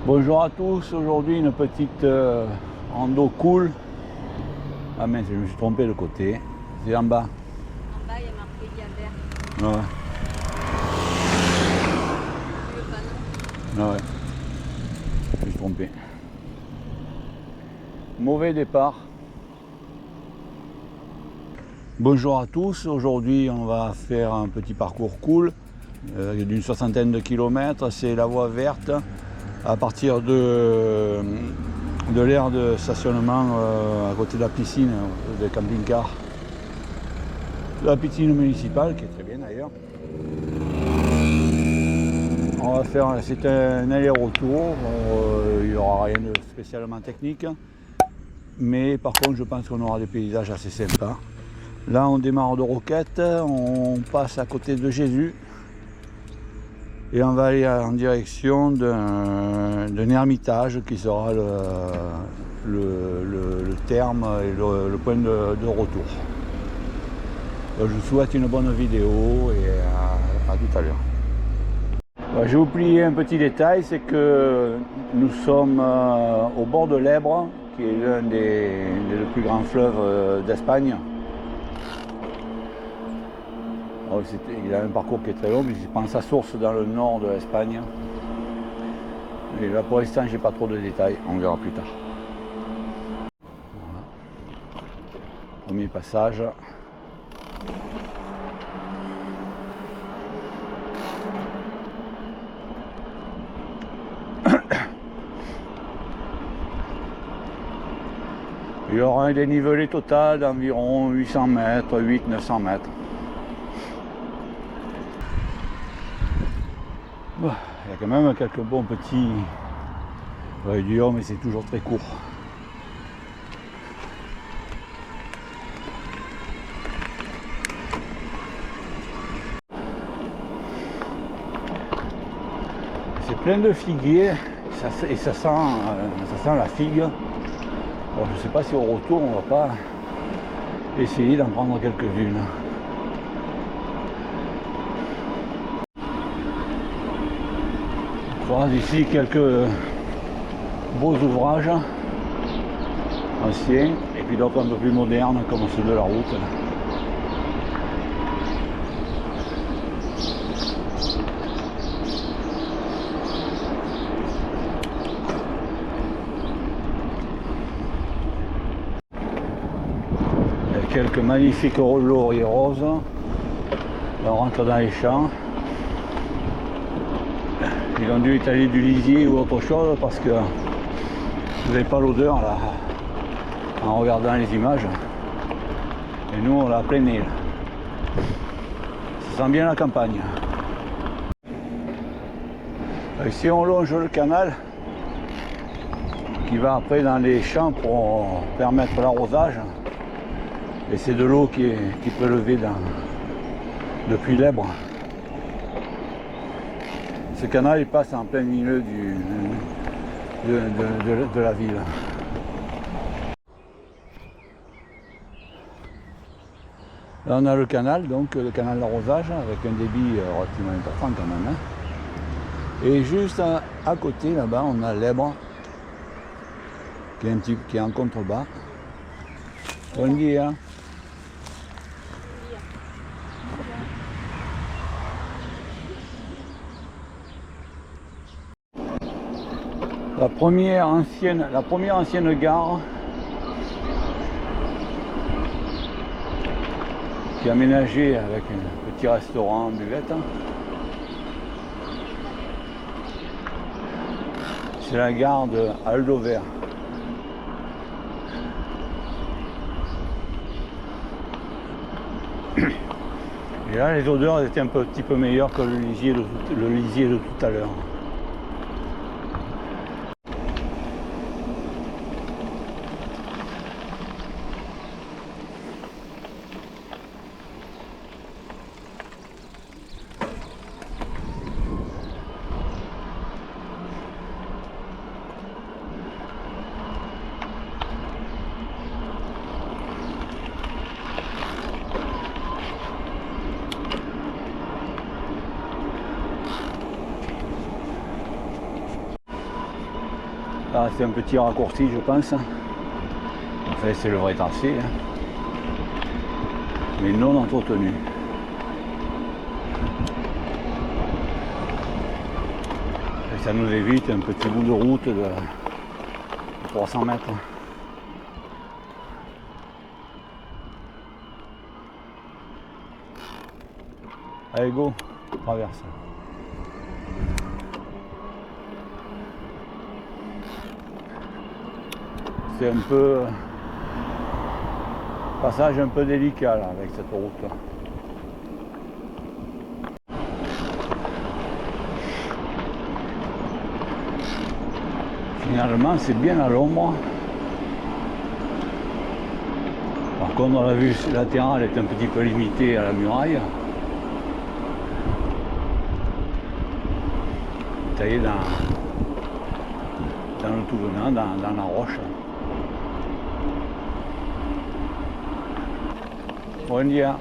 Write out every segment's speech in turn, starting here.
Bonjour à tous, aujourd'hui une petite rando cool. Ah mince, je me suis trompé de côté, c'est en bas. En bas, il y a marqué Diabert. Ouais. Le panneau. Ouais. Je me suis trompé. Mauvais départ. Bonjour à tous, aujourd'hui on va faire un petit parcours cool d'une soixantaine de kilomètres. C'est la voie verte à partir de l'aire de stationnement à côté de la piscine de camping-car. La piscine municipale qui est très bien d'ailleurs. On va faire, c'est un aller-retour, il n'y aura rien de spécialement technique, mais par contre je pense qu'on aura des paysages assez sympas. Là on démarre de Roquette, on passe à côté de Jésus et on va aller en direction d'un ermitage qui sera le terme et le point de retour. Je vous souhaite une bonne vidéo et à tout à l'heure. Je vais vous plier un petit détail, c'est que nous sommes au bord de l'Èbre, qui est l'un des plus grands fleuves d'Espagne. Il a un parcours qui est très long, puisqu'il prend sa source dans le nord de l'Espagne. Et là pour l'instant j'ai pas trop de détails, on verra plus tard. Voilà. Premier passage. Il y aura un dénivelé total d'environ 800 mètres, 800-900 mètres. Il y a quand même quelques bons petits rayures, mais c'est toujours très court. C'est plein de figuiers et ça sent la figue. Alors, je ne sais pas si au retour on va pas essayer d'en prendre quelques-unes. On croise ici quelques beaux ouvrages anciens et puis d'autres un peu plus modernes comme ceux de la route. Quelques magnifiques lauriers roses. Là, on rentre dans les champs. Ils ont dû étaler du lisier ou autre chose parce que vous n'avez pas l'odeur là en regardant les images. Et nous on l'a à plein nez. Ça sent bien la campagne. Ici on longe le canal qui va après dans les champs pour permettre l'arrosage. Et c'est de l'eau qui est prélevée depuis l'Èbre. Ce canal il passe en plein milieu de la ville. Là on a le canal, donc le canal d'arrosage avec un débit relativement important quand même. Et juste à côté là-bas on a l'Èbre qui est en contrebas. Bon dia. La première ancienne gare qui est aménagée avec un petit restaurant buvette. C'est la gare de Aldover. Et là les odeurs étaient un petit peu meilleures que le lisier de tout à l'heure. Là, c'est un petit raccourci, je pense. Enfin, c'est le vrai tracé, hein, mais non entretenu. Et ça nous évite un petit bout de route de 300 mètres. Allez, go, traverse. C'est un peu passage un peu délicat là, avec cette route. Finalement, c'est bien à l'ombre. Par contre, la vue latérale est un petit peu limitée à la muraille. Taillé dans le tout venant, dans la roche. Bon dia.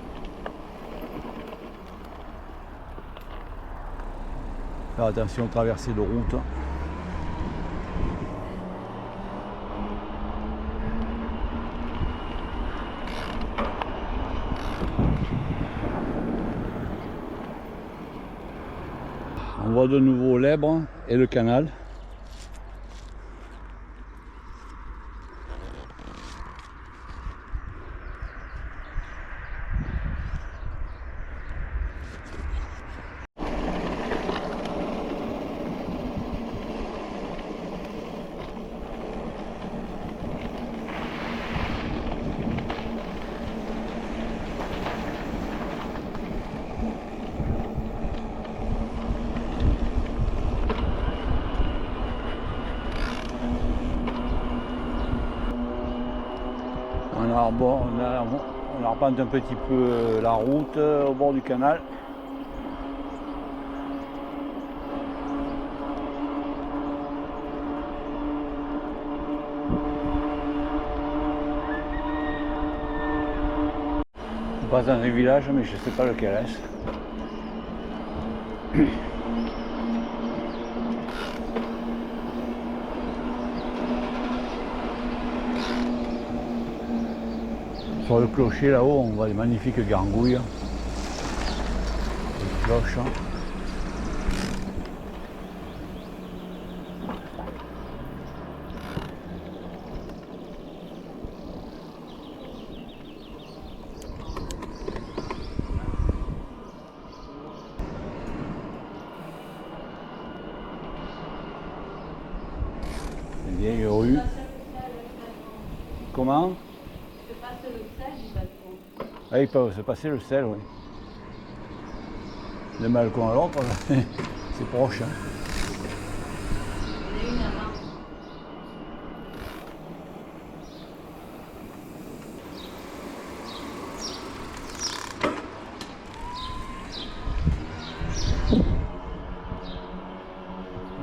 Faire attention aux traversées de route. On voit de nouveau l'Èbre et le canal. On arpente un petit peu la route au bord du canal. On passe dans un village, mais je ne sais pas lequel est-ce. Sur le clocher là-haut, on voit des magnifiques gargouilles. Des cloches. Une vieille rue. Comment? Ah, ils peuvent se passer le sel, oui. D'un balcon à l'autre, c'est proche. Hein.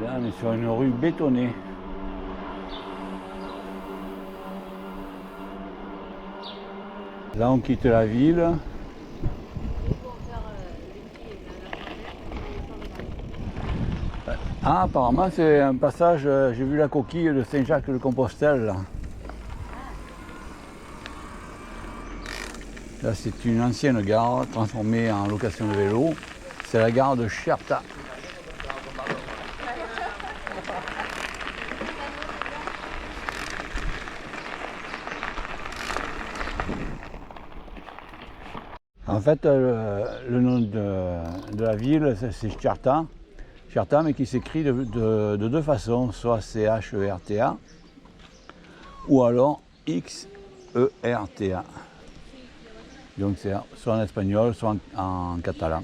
Là, on est sur une rue bétonnée. Là, on quitte la ville. Ah, apparemment, c'est un passage, j'ai vu la coquille de Saint-Jacques-de-Compostelle. Là, c'est une ancienne gare transformée en location de vélo. C'est la gare de Chierta. En fait, le nom de la ville, c'est Chierta. Chierta, mais qui s'écrit de deux façons, soit C-H-E-R-T-A, ou alors X-E-R-T-A. Donc c'est soit en espagnol, soit en catalan.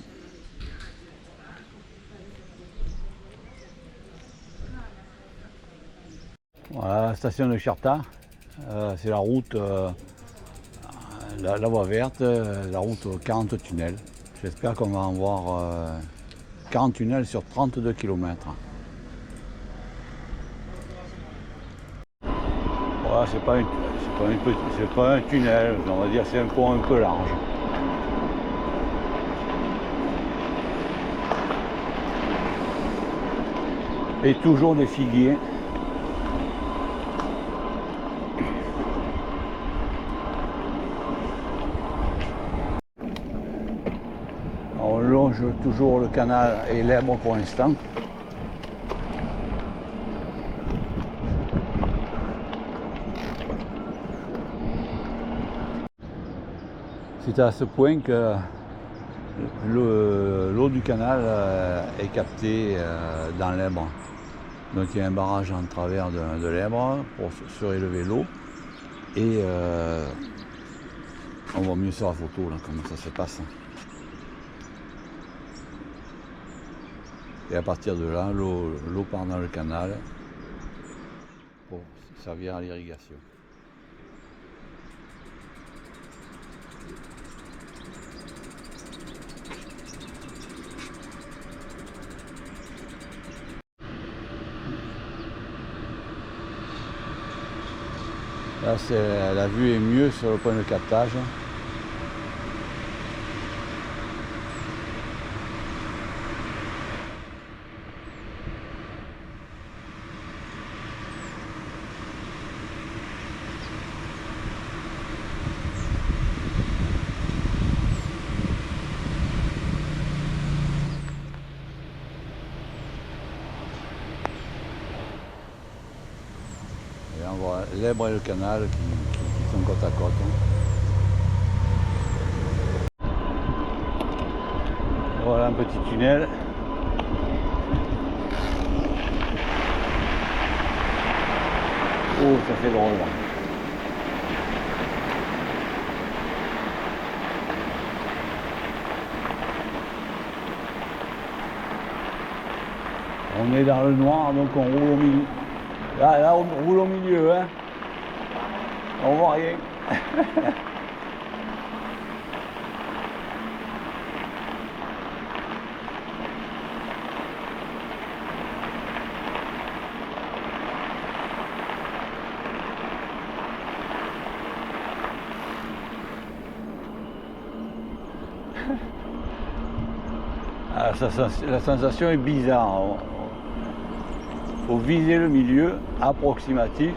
Voilà la station de Chierta, c'est la route, la voie verte, la route 40 tunnels. J'espère qu'on va en voir 40 tunnels sur 32 km. Voilà, c'est pas un tunnel, on va dire c'est un pont un peu large. Et toujours des figuiers. longe toujours le canal et l'Èbre pour l'instant. C'est à ce point que l'eau du canal est captée dans l'Èbre. Donc il y a un barrage en travers de l'Èbre pour surélever l'eau. Et on voit mieux sur la photo là, comment ça se passe. Et à partir de là, l'eau part dans le canal pour servir à l'irrigation. Là, la vue est mieux sur le point de captage. Et on voit l'Èbre et le canal qui sont côte à côte. Et voilà un petit tunnel. Oh, ça fait drôle là. On est dans le noir, donc on roule au milieu. Là on roule au milieu, hein. On voit rien. Ah, la sensation est bizarre. Il faut viser le milieu approximatif.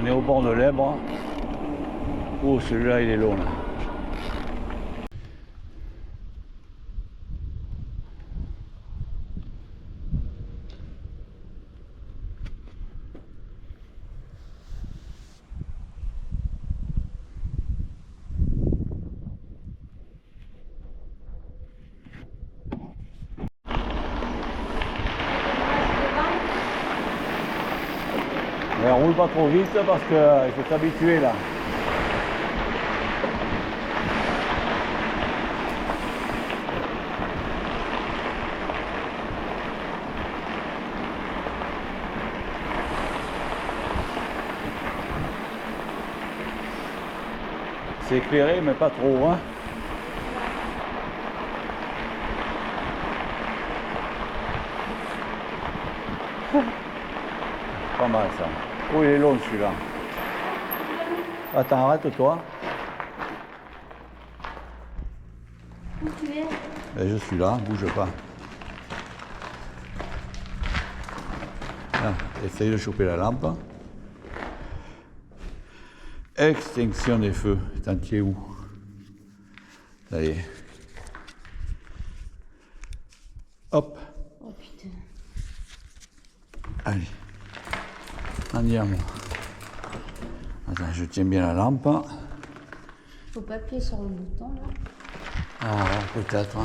On est au bord de l'Èbre. Oh, celui-là, il est long là. Mais on roule pas trop vite parce qu'il faut s'habituer là. C'est éclairé mais pas trop, hein. Pas mal ça. Oh, il est long celui-là. Attends, arrête-toi. Où tu es? Ben, je suis là, bouge pas. Ah, essaye de choper la lampe. Extinction des feux. T'en tiens où? Ça y est. Hop. Oh putain. Allez. Andiamo. Attends, je tiens bien la lampe. Faut pas appuyer sur le bouton là. Ah, peut-être.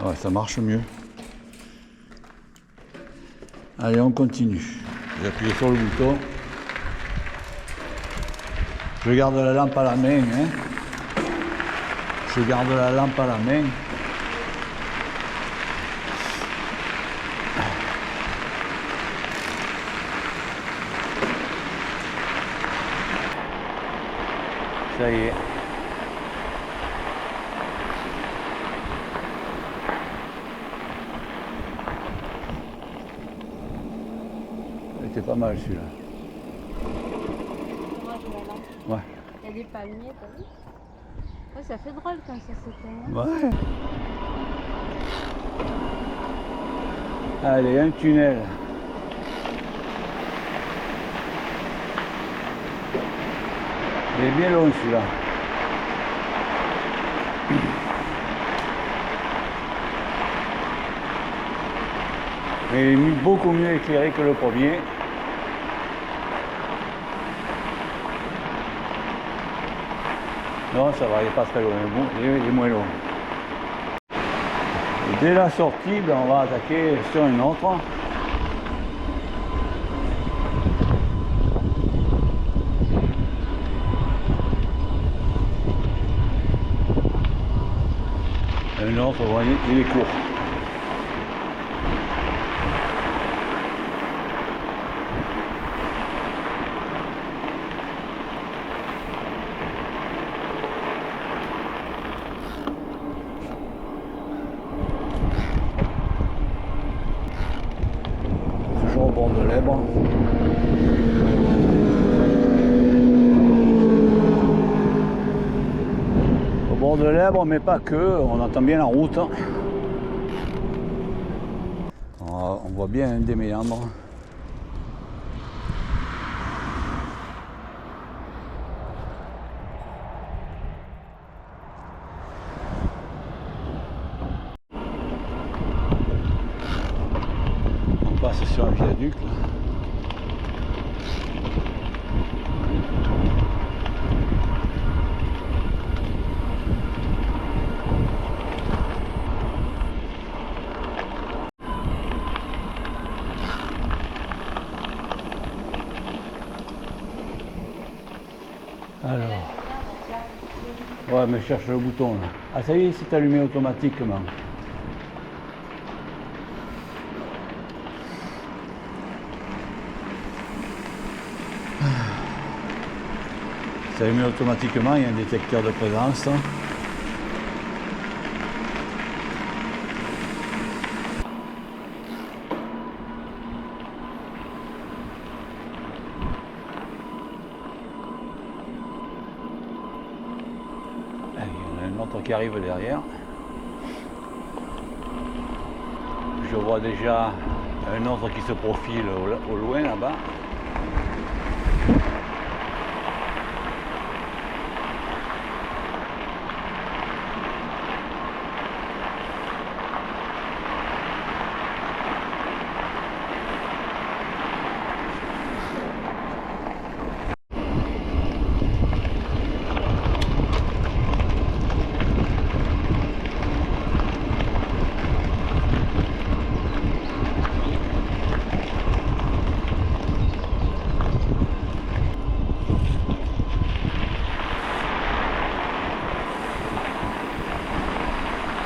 Ouais, ça marche mieux. Allez, on continue. J'ai appuyé sur le bouton. Je garde la lampe à la main. Hein. Je garde la lampe à la main. Ça y est. C'était pas mal celui-là. Moi, je vois là. Ouais. Il y a des palmiers, t'as vu? Ouais, ça fait drôle quand ça s'éteint. Ouais. Allez, un tunnel. Il est bien long celui-là. Mais il est beaucoup mieux éclairé que le premier. Non, ça va, il n'est pas très loin. Bon, il est moins long. Et dès la sortie, ben, on va attaquer sur une autre. Un autre, vous voyez, il est court. Toujours au bord de l'Èbre. Au bord de l'Èbre, mais pas que, on entend bien la route. On voit bien des méandres. On passe sur un viaduc. Là. Alors. Ouais, mais je cherche le bouton là. Ah, ça y est, c'est allumé automatiquement. C'est allumé automatiquement, il y a un détecteur de présence. Il y en a un autre qui arrive derrière. Je vois déjà un autre qui se profile au loin là-bas.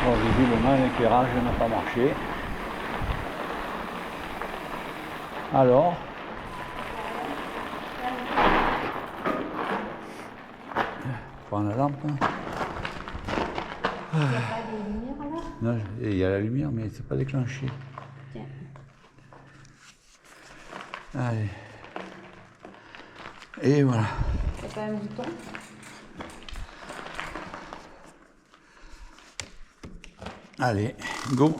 Bon, visiblement, l'éclairage n'a pas marché. Alors, prends la lampe. Il n'y a pas de lumière là? Non, il y a la lumière, mais c'est pas déclenché. Tiens. Allez. Et voilà. C'est pas un bouton? Allez, go.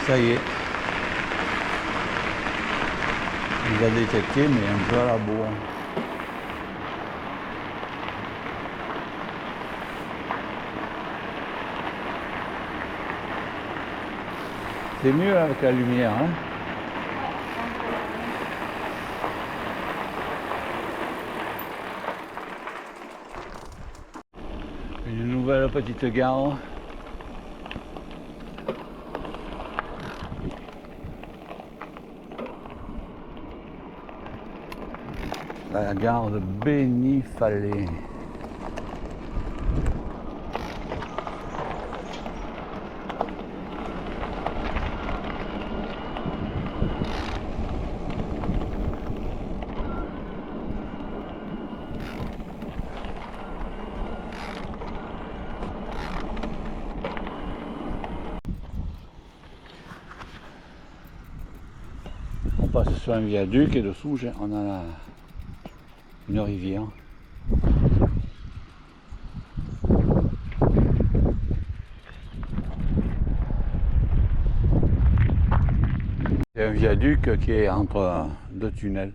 Ça y est. Il a détecté, mais un peu à la bourre. C'est mieux avec la lumière, hein? Une nouvelle petite gare. La gare de Bénifallet. On passe sur un viaduc et dessous on a une rivière. Il y a un viaduc qui est entre deux tunnels.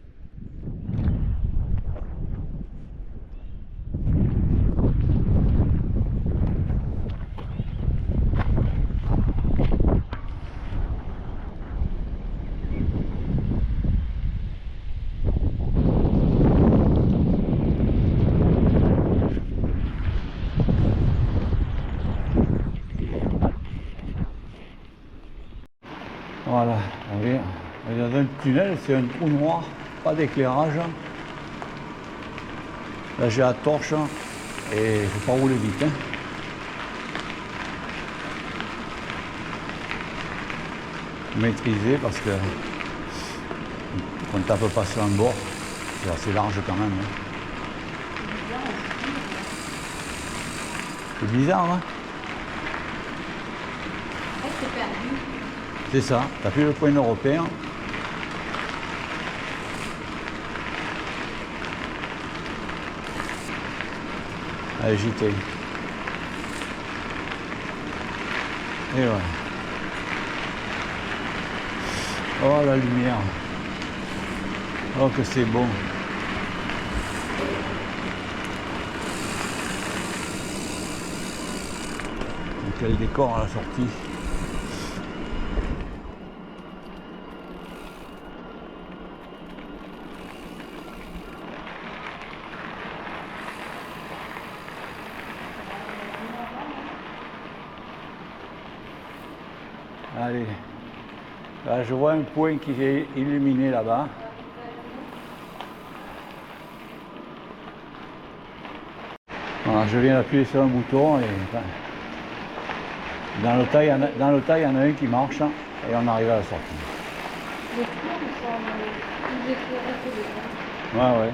Voilà, on est dans un tunnel, c'est un trou noir, pas d'éclairage. Là j'ai la torche et il ne faut pas rouler vite. Hein. Maîtriser parce que on ne tape pas sur un bord, c'est assez large quand même. Hein. C'est bizarre, hein? C'est perdu. C'est ça, t'as plus le point de repère. Agité. Et voilà. Oh la lumière. Oh que c'est bon. Quel décor à la sortie. Allez, là je vois un point qui est illuminé là-bas. Voilà, je viens d'appuyer sur un bouton et enfin, dans le tas, il y en a un qui marche et on arrive à la sortie. Les tours sont plus éclairés que les autres. Ouais.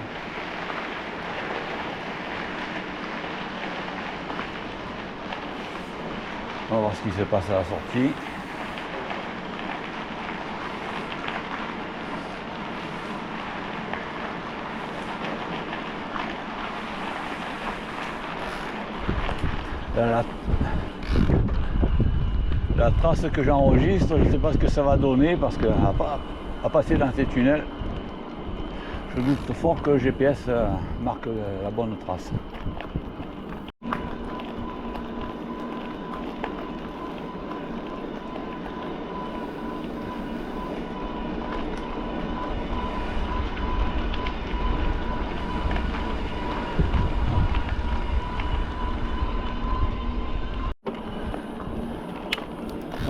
On va voir ce qui se passe à la sortie. La trace que j'enregistre, je ne sais pas ce que ça va donner parce qu'à passer dans ces tunnels, je doute fort que le GPS marque la bonne trace.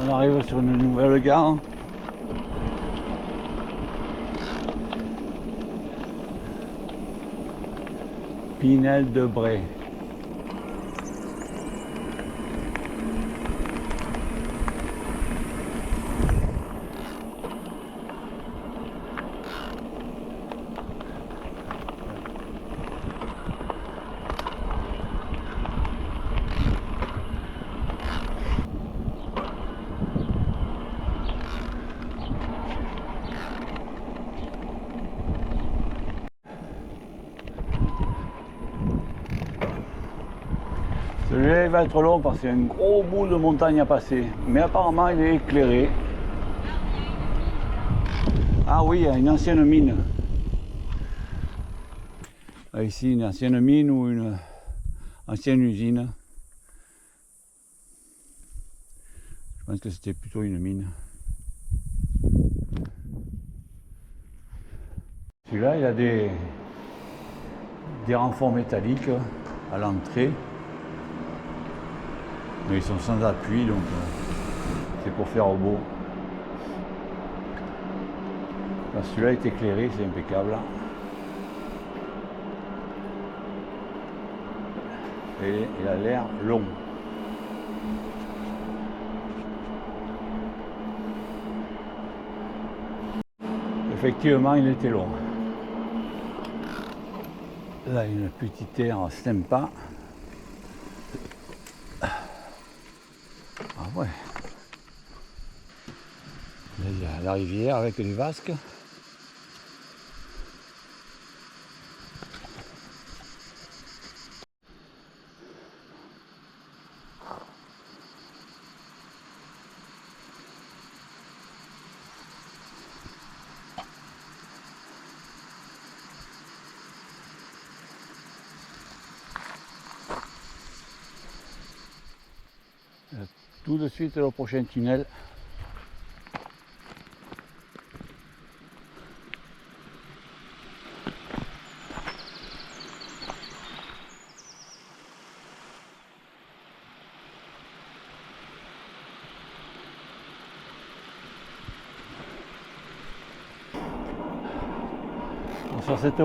On arrive sur une nouvelle gare. Pinel-de-Bray. Celui-là il va être long parce qu'il y a un gros bout de montagne à passer. Mais apparemment il est éclairé. Ah oui, il y a une ancienne mine. Là, ici une ancienne mine ou une ancienne usine. Je pense que c'était plutôt une mine. Celui-là il a des renforts métalliques à l'entrée. Mais ils sont sans appui, donc c'est pour faire au beau. Celui-là est éclairé, c'est impeccable. Et il a l'air long. Effectivement, il était long. Là, une petite aire sympa. Ah ouais. Là, il y a la rivière avec les vasques. Tout de suite le prochain tunnel.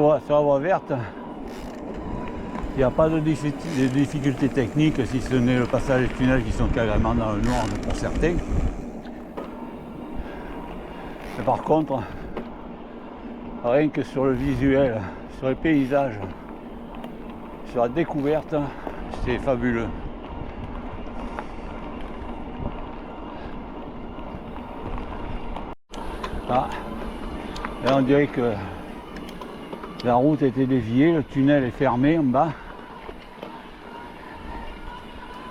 Sur la voie verte, il n'y a pas de difficultés techniques, si ce n'est le passage des tunnels qui sont carrément dans le noir pour certains. Mais par contre, rien que sur le visuel, sur les paysages, sur la découverte, c'est fabuleux. Ah, là on dirait que la route a été déviée, le tunnel est fermé en bas.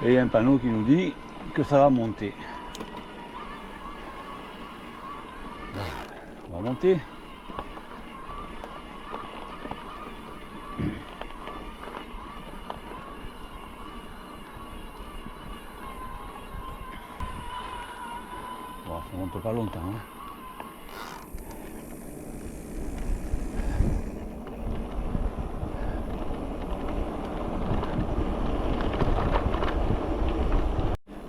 Et il y a un panneau qui nous dit que ça va monter. On va monter. Bon, ça monte pas longtemps. Hein.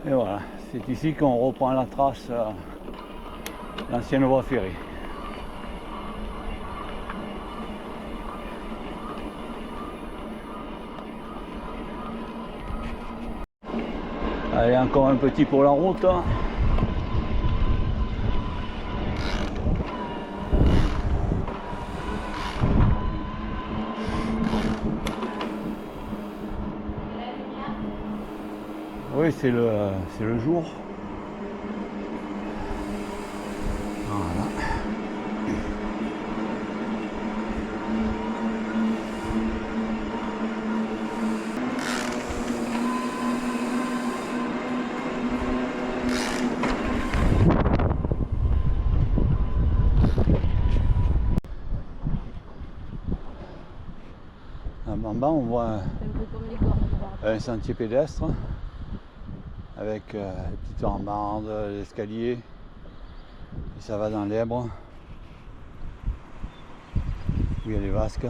Et voilà, c'est ici qu'on reprend la trace l'ancienne voie ferrée. Allez, encore un petit pour la route. Oui, c'est le jour. Voilà. En bas, on voit un sentier pédestre avec les petites rambardes, l'escalier, et ça va dans l'Èbre où il y a les vasques.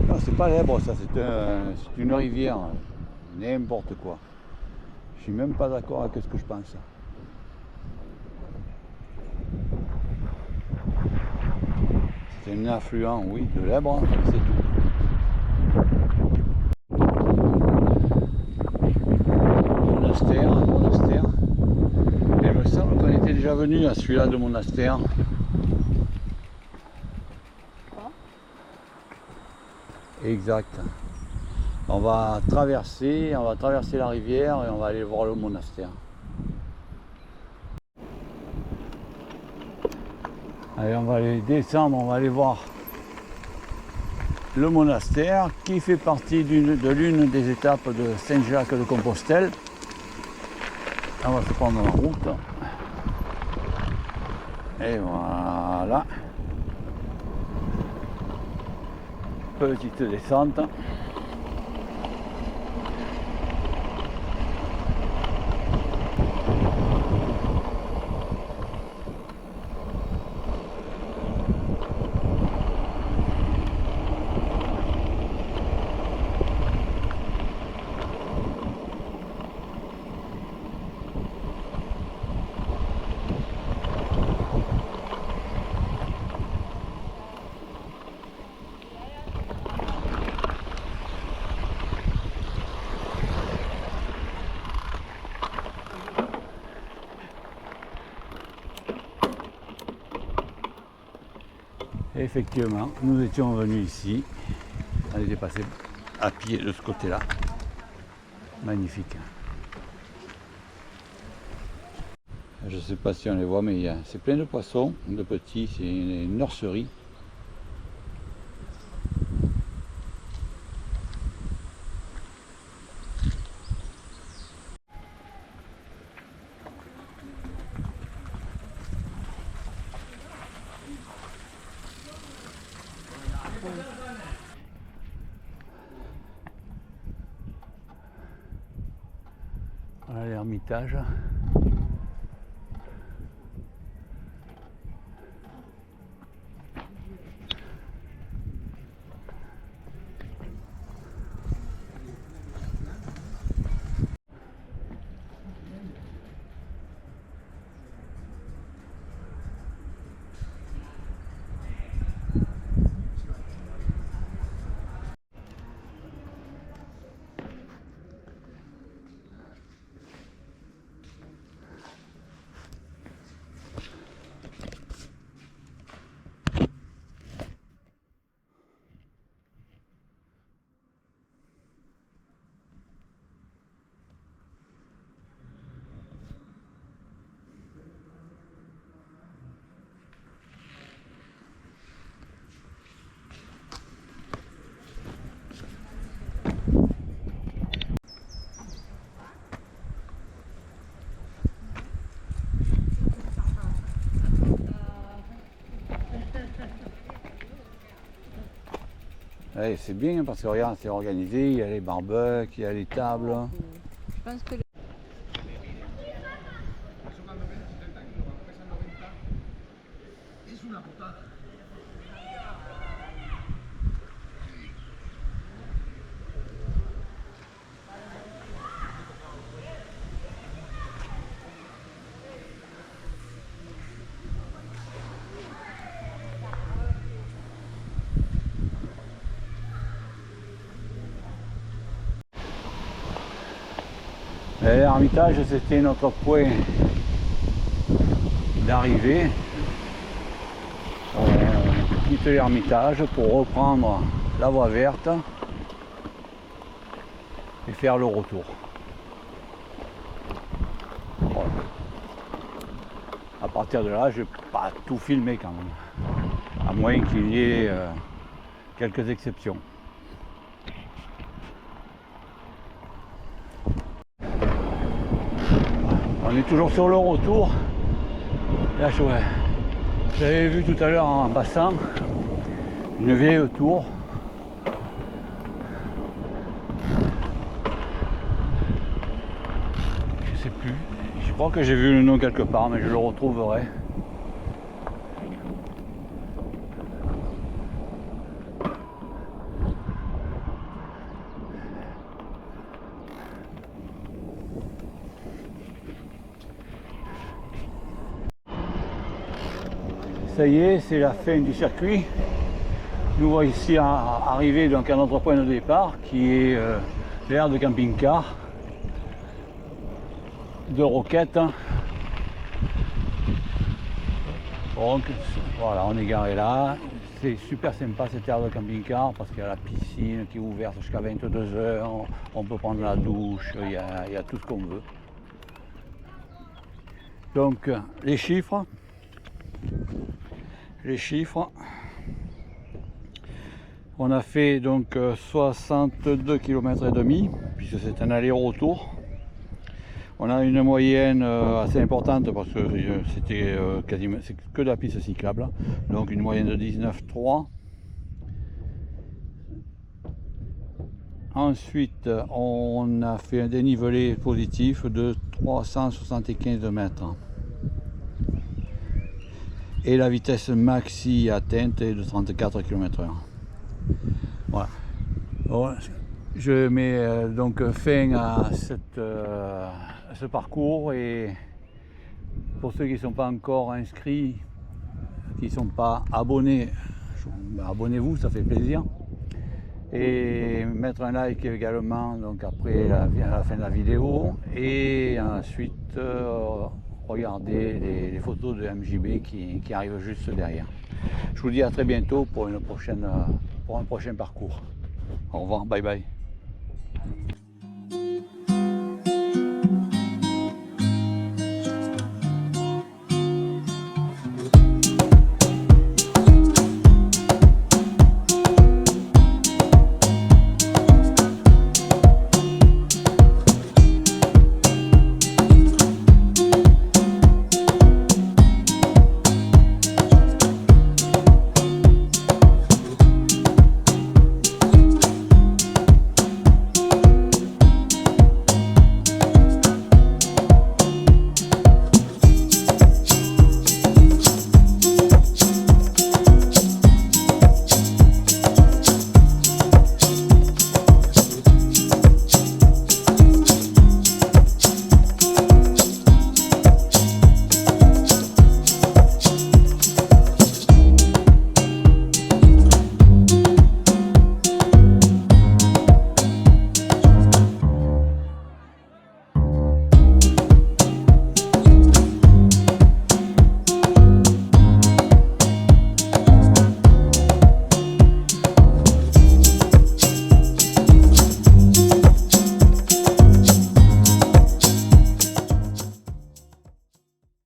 Non, c'est pas l'Èbre, ça, c'est une rivière, n'importe quoi. Je suis même pas d'accord avec ce que je pense. C'est un affluent, oui, de l'Èbre, c'est tout. Monastère. Et il me semble qu'on était déjà venu à celui-là de Monastère. Exact. On va traverser la rivière et on va aller voir le monastère. Allez, on va aller descendre, on va aller voir le monastère qui fait partie de l'une des étapes de Saint-Jacques de Compostelle. On va se prendre la route. Et voilà. Petite descente. Et effectivement, nous étions venus ici. On était passé à pied de ce côté-là. Magnifique. Je ne sais pas si on les voit, mais c'est plein de poissons, de petits, c'est une nurserie. Voilà l'ermitage. Ouais, c'est bien parce que regarde, c'est organisé, il y a les barbecues, il y a les tables. Je pense que L'Ermitage, c'était notre point d'arrivée. On quitte l'Ermitage pour reprendre la voie verte et faire le retour. Voilà. À partir de là, je ne vais pas tout filmer quand même, à moins qu'il y ait quelques exceptions. On est toujours sur le retour. Là, j'avais vu tout à l'heure en passant une vieille tour. Je sais plus. Je crois que j'ai vu le nom quelque part, mais je le retrouverai. Ça y est, c'est la fin du circuit. Nous voici ici arriver donc à notre point de départ qui est l'aire de camping-car de Roquette. Donc voilà, on est garé là. C'est super sympa cette aire de camping-car parce qu'il y a la piscine qui est ouverte jusqu'à 22 h. On peut prendre la douche, il y a tout ce qu'on veut. Donc les chiffres. On a fait donc 62 km et demi puisque c'est un aller-retour. On a une moyenne assez importante parce que c'était quasiment c'est que de la piste cyclable, donc une moyenne de 19,3. Ensuite, on a fait un dénivelé positif de 375 mètres. Et la vitesse maxi atteinte est de 34 km/h. Voilà. Bon, je mets donc fin à ce parcours et pour ceux qui ne sont pas encore inscrits, qui ne sont pas abonnés, abonnez-vous, ça fait plaisir. Et mettre un like également donc après à la fin de la vidéo et ensuite regardez les photos de MJB qui arrivent juste derrière. Je vous dis à très bientôt pour un prochain parcours. Au revoir, bye bye.